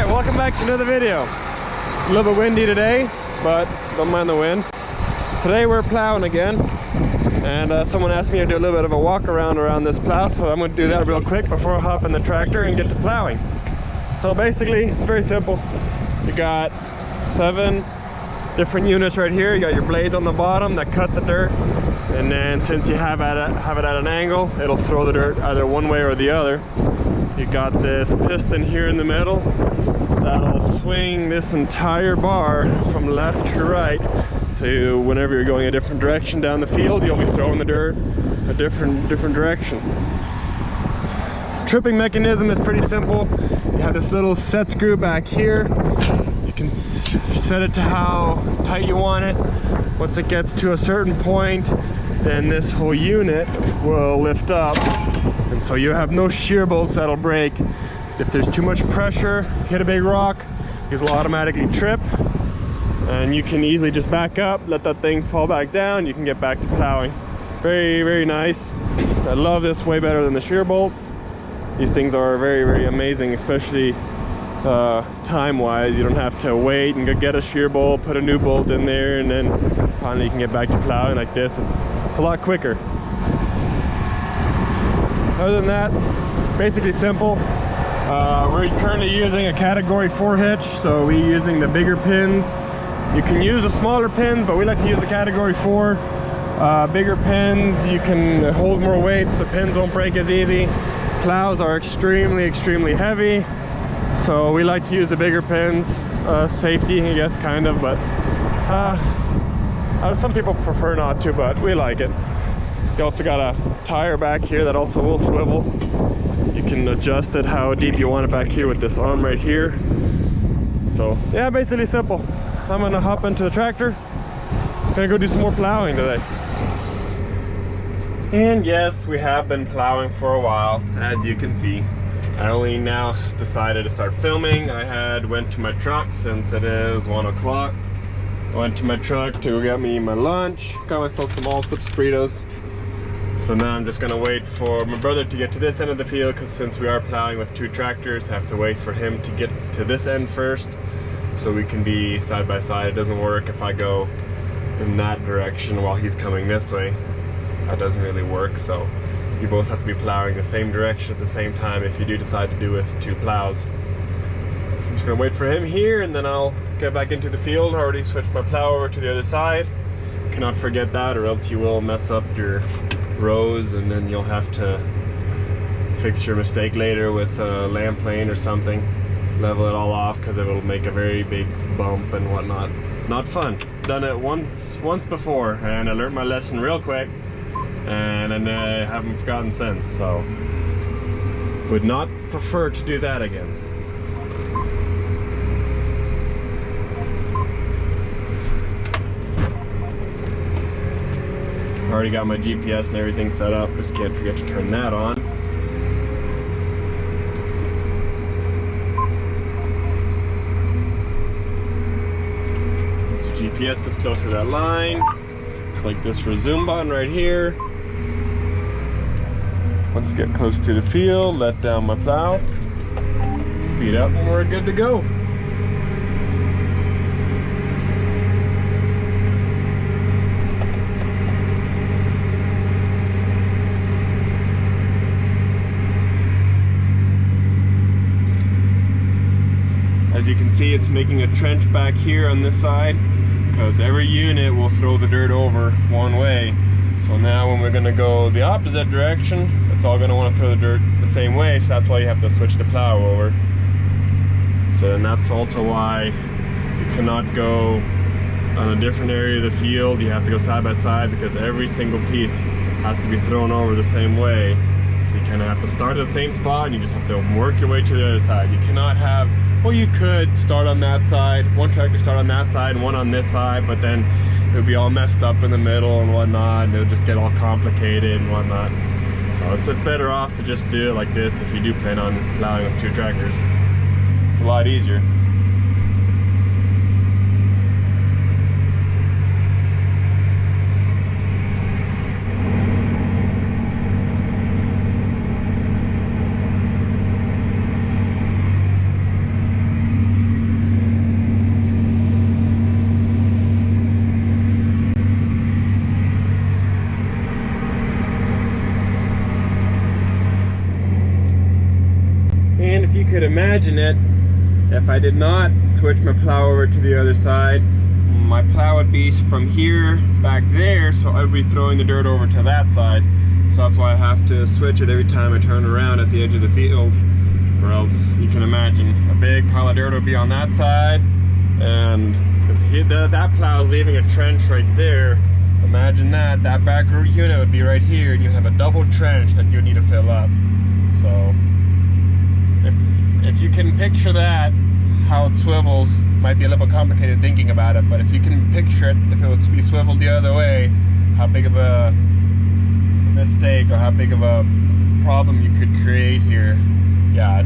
Alright, welcome back to another video. A little bit windy today, but don't mind the wind. Today we're plowing again, and someone asked me to do a little bit of a walk around this plow, so I'm going to do that real quick before I hop in the tractor and get to plowing. So basically, it's very simple. You got 7 different units right here. You got your blades on the bottom that cut the dirt, and then since you have it at an angle, it'll throw the dirt either one way or the other. You got this piston here in the middle that'll swing this entire bar from left to right. So whenever you're going a different direction down the field, you'll be throwing the dirt a different direction. Tripping mechanism is pretty simple. You have this little set screw back here. You can set it to how tight you want it. Once it gets to a certain point, then this whole unit will lift up. And so you have no shear bolts that'll break. If there's too much pressure, hit a big rock, these will automatically trip. And you can easily just back up, let that thing fall back down, you can get back to plowing. Very, very nice. I love this way better than the shear bolts. These things are very, very amazing, especially time-wise. You don't have to wait and go get a shear bolt, put a new bolt in there, and then finally you can get back to plowing like this. It's a lot quicker. Other than that, basically simple. We're currently using a category 4 hitch, so we're using the bigger pins. You can use the smaller pins, but we like to use the category 4. Bigger pins, you can hold more weight, so the pins won't break as easy. Plows are extremely, extremely heavy, so we like to use the bigger pins. Safety, I guess, kind of, but some people prefer not to, but we like it. You also got a tire back here that also will swivel. You can adjust it how deep you want it back here with this arm right here. So yeah, basically simple. I'm gonna hop into the tractor. Gonna go do some more plowing today. And yes, we have been plowing for a while, as you can see. I only now decided to start filming. I went to my truck since it is 1 o'clock. I went to my truck to get me my lunch, got myself some Allsup's burritos. So now I'm just gonna wait for my brother to get to this end of the field, because since we are plowing with 2 tractors, I have to wait for him to get to this end first so we can be side by side. It doesn't work if I go in that direction while he's coming this way. That doesn't really work, so you both have to be plowing the same direction at the same time if you do decide to do with 2 plows. So I'm just gonna wait for him here, and then I'll get back into the field. I already switched my plow over to the other side. Cannot forget that, or else you will mess up your rows, and then you'll have to fix your mistake later with a lamp plane or something. Level it all off, because it will make a very big bump and whatnot. Not fun. Done it once before, and I learned my lesson real quick, and then I haven't forgotten since, so would not prefer to do that again. Already got my GPS and everything set up, just can't forget to turn that on. So GPS gets close to that line. Click this resume button right here. Once I get close to the field, let down my plow, speed up, and we're good to go. As you can see, it's making a trench back here on this side, because every unit will throw the dirt over one way. So now when we're going to go the opposite direction, it's all going to want to throw the dirt the same way, so that's why you have to switch the plow over. So then that's also why you cannot go on a different area of the field. You have to go side by side, because every single piece has to be thrown over the same way. So you kind of have to start at the same spot, and you just have to work your way to the other side. You cannot have, well, you could start on that side, one tractor start on that side and one on this side, but then it would be all messed up in the middle and whatnot, and it would just get all complicated and whatnot. So it's better off to just do it like this if you do plan on plowing with 2 tractors. It's a lot easier. if you could imagine it, if I did not switch my plow over to the other side, my plow would be from here back there, so I'd be throwing the dirt over to that side. So that's why I have to switch it every time I turn around at the edge of the field, or else you can imagine a big pile of dirt would be on that side, and because that plow is leaving a trench right there. Imagine that back unit would be right here, and you have a double trench that you need to fill up. So if you can picture that, how it swivels, might be a little complicated thinking about it, but if you can picture it, if it was to be swiveled the other way, how big of a mistake or how big of a problem you could create here. Yeah,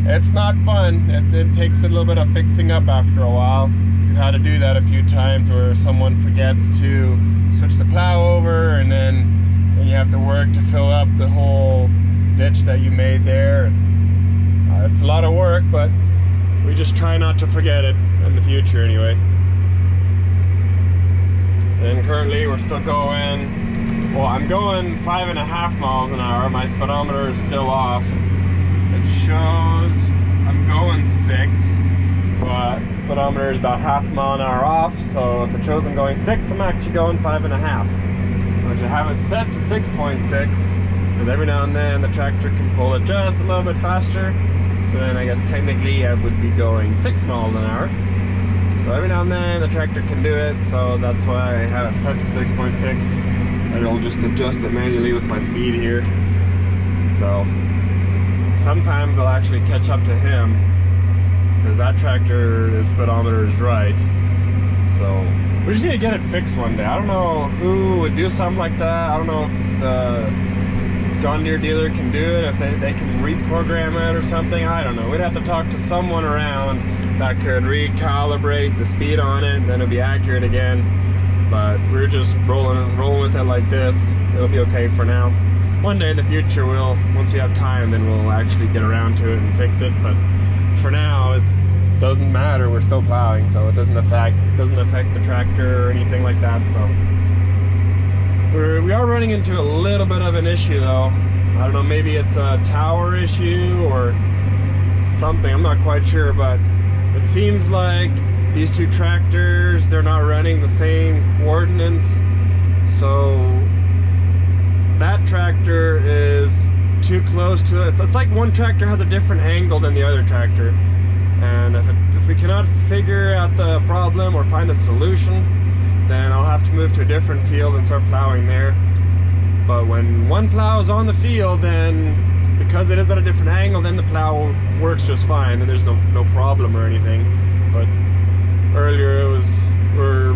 it's not fun. It takes a little bit of fixing up after a while. We've had to do that a few times where someone forgets to switch the plow over, and then you have to work to fill up the whole ditch that you made there. It's a lot of work, but we just try not to forget it in the future anyway. And currently we're still going, well, I'm going 5.5 miles an hour. My speedometer is still off. It shows I'm going 6, but the speedometer is about half a mile an hour off. So if it shows I'm going 6, I'm actually going 5.5, which I have it set to 6.6, because every now and then the tractor can pull it just a little bit faster. So then I guess technically I would be going 6 miles an hour. So every now and then the tractor can do it, so that's why I have it set to 6.6. And I'll just adjust it manually with my speed here. So sometimes I'll actually catch up to him, because that tractor, the speedometer is right. So we just need to get it fixed one day. I don't know who would do something like that. I don't know if the John Deere dealer can do it, if they can reprogram it or something. I don't know. We'd have to talk to someone around that could recalibrate the speed on it, and then it'll be accurate again. But we're just rolling with it like this. It'll be okay for now. One day in the future, once we have time, then we'll actually get around to it and fix it. But for now, it doesn't matter. We're still plowing, so it doesn't affect the tractor or anything like that. So we are running into a little bit of an issue though. I don't know, maybe it's a tower issue or something, I'm not quite sure, but it seems like these two tractors, they're not running the same coordinates. So that tractor is too close to it. It's like one tractor has a different angle than the other tractor. And if we cannot figure out the problem or find a solution, then I'll have to move to a different field and start plowing there. But when one plow is on the field, then because it is at a different angle, then the plow works just fine, and there's no problem or anything. But earlier we're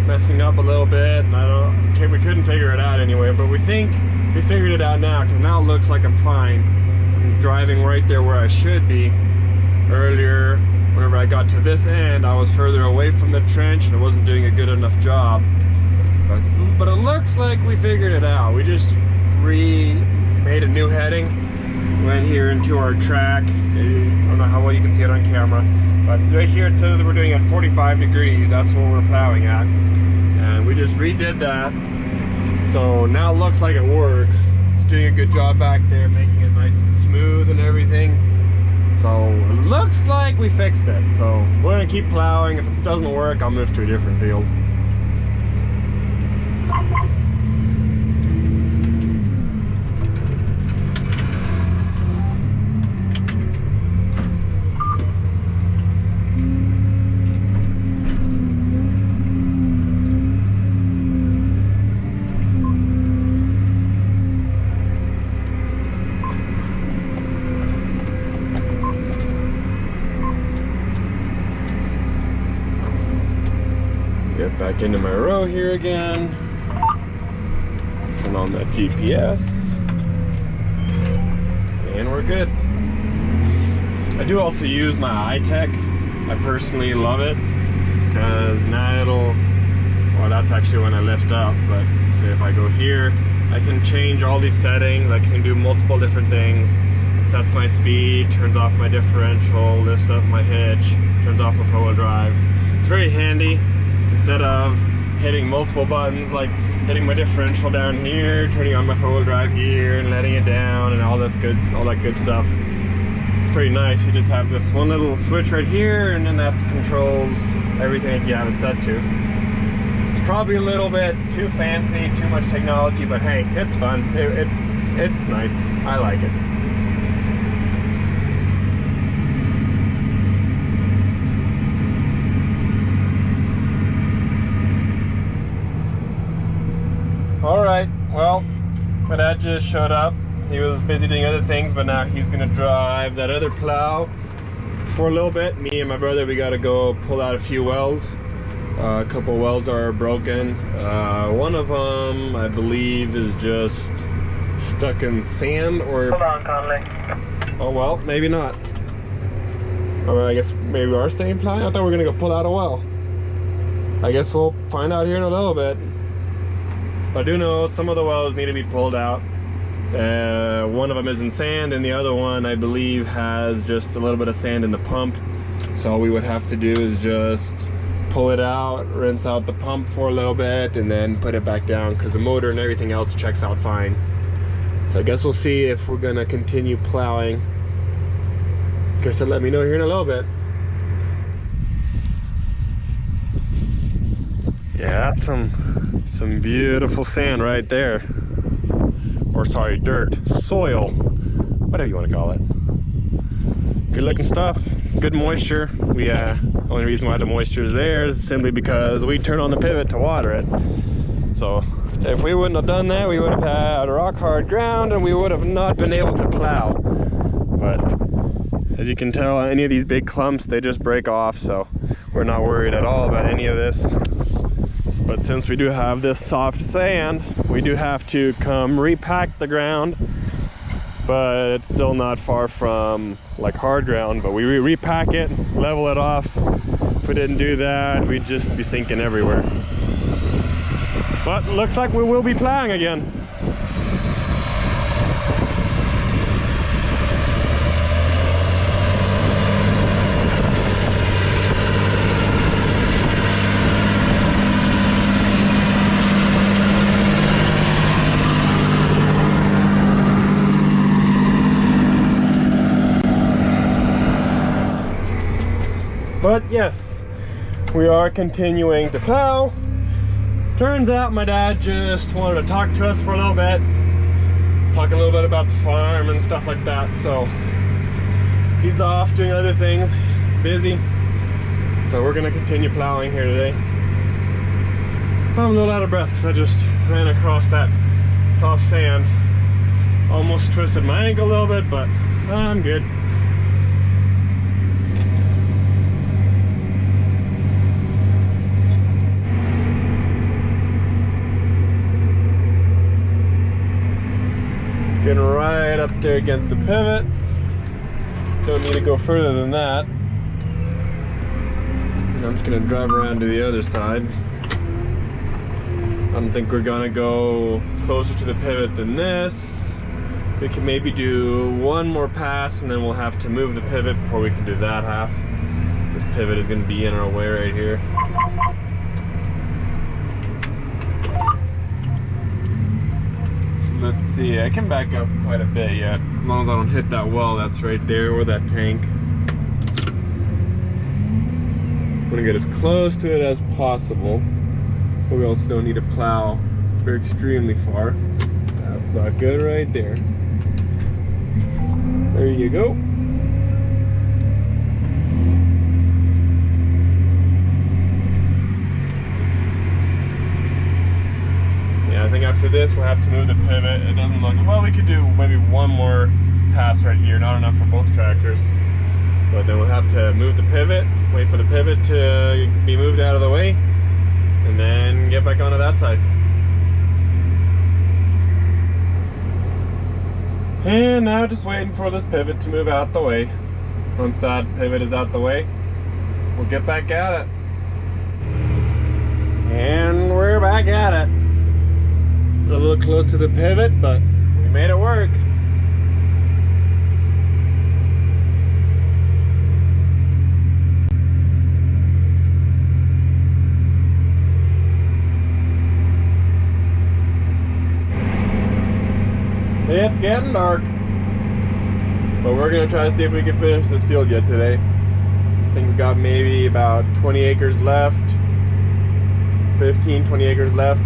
messing up a little bit, and we couldn't figure it out anyway. But we think we figured it out now, because now it looks like I'm fine. I'm driving right there where I should be. Earlier, whenever I got to this end, I was further away from the trench and it wasn't doing a good enough job. But it looks like we figured it out. We just made a new heading, went here into our track. I don't know how well you can see it on camera, but right here it says that we're doing at 45 degrees. That's what we're plowing at. And we just redid that. So now it looks like it works. It's doing a good job back there, making it nice and smooth and everything. So it looks like we fixed it. So we're gonna keep plowing. If it doesn't work, I'll move to a different field. Get back into my row here again. Turn on that GPS. And we're good. I do also use my iTech. I personally love it, because now well, that's actually when I lift up, but say if I go here, I can change all these settings. I can do multiple different things. It sets my speed, turns off my differential, lifts up my hitch, turns off my four-wheel drive. It's very handy. Instead of hitting multiple buttons, like hitting my differential down here, turning on my four-wheel drive here, and letting it down, and all that good stuff. pretty nice. You just have this one little switch right here, and then that controls everything that you have it set to. It's probably a little bit too fancy, too much technology, but hey, it's fun. It's nice. I like it. All right, well, my dad just showed up. He was busy doing other things, but now he's gonna drive that other plow for a little bit. Me and my brother, we gotta go pull out a few wells. A couple wells are broken. One of them, I believe, is just stuck in sand or... Hold on, Conley. Oh well, maybe not. Or I guess maybe we are staying plowing. I thought we were gonna go pull out a well. I guess we'll find out here in a little bit. I do know some of the wells need to be pulled out. One of them is in sand, and the other one, I believe, has just a little bit of sand in the pump. So all we would have to do is just pull it out, rinse out the pump for a little bit, and then put it back down, because the motor and everything else checks out fine. So I guess we'll see if we're gonna continue plowing. Guess they'll let me know here in a little bit. Yeah, that's some beautiful sand right there. Or sorry, dirt, soil, whatever you want to call it. Good looking stuff, good moisture. Only reason why the moisture is there is simply because we turn on the pivot to water it. So if we wouldn't have done that, we would have had rock hard ground and we would have not been able to plow. But as you can tell, any of these big clumps, they just break off, so we're not worried at all about any of this. But since we do have this soft sand, we do have to come repack the ground, but it's still not far from like hard ground. But we repack it, level it off. If we didn't do that, we'd just be sinking everywhere. But looks like we will be plowing again. But yes, we are continuing to plow. Turns out my dad just wanted to talk to us for a little bit, talk a little bit about the farm and stuff like that. So he's off doing other things, busy. So we're gonna continue plowing here today. I'm a little out of breath because I just ran across that soft sand. Almost twisted my ankle a little bit, but I'm good. Getting right up there against the pivot. Don't need to go further than that. And I'm just gonna drive around to the other side. I don't think we're gonna go closer to the pivot than this. We can maybe do one more pass and then we'll have to move the pivot before we can do that half. This pivot is gonna be in our way right here. Let's see, I can back up quite a bit yet, as long as I don't hit that well that's right there, or that tank. I'm gonna get as close to it as possible, but we also don't need to plow very extremely far. That's not good right there. There you go. I think after this we'll have to move the pivot. It doesn't look, well, we could do maybe one more pass right here, not enough for both tractors. But then we'll have to move the pivot, wait for the pivot to be moved out of the way, and then get back onto that side. And now just waiting for this pivot to move out the way. Once that pivot is out the way, we'll get back at it. And we're back at it. A little close to the pivot, but we made it work. It's getting dark. But we're gonna try to see if we can finish this field yet today. I think we got maybe about 20 acres left, 15, 20 acres left.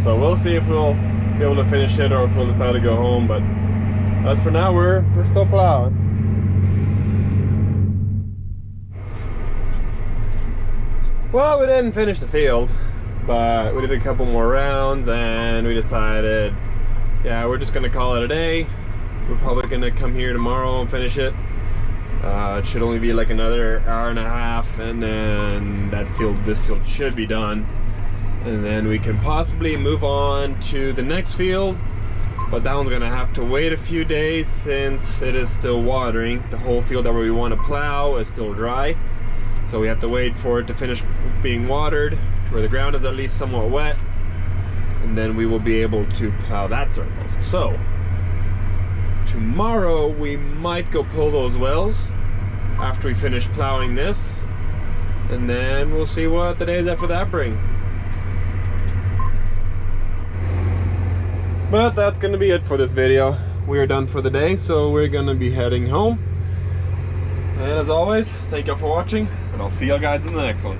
So we'll see if we'll be able to finish it or if we'll decide to go home. But as for now, we're still plowing. Well, we didn't finish the field, but we did a couple more rounds and we decided, yeah, we're just gonna call it a day. We're probably gonna come here tomorrow and finish it. It should only be like another hour and a half, and then this field should be done. And then we can possibly move on to the next field, but that one's gonna have to wait a few days since it is still watering. The whole field that we want to plow is still dry, so we have to wait for it to finish being watered to where the ground is at least somewhat wet, and then we will be able to plow that circle. So tomorrow we might go pull those wells after we finish plowing this, and then we'll see what the days after that bring. But that's gonna be it for this video. We are done for the day, so we're gonna be heading home. And as always, thank you all for watching, and I'll see you guys in the next one.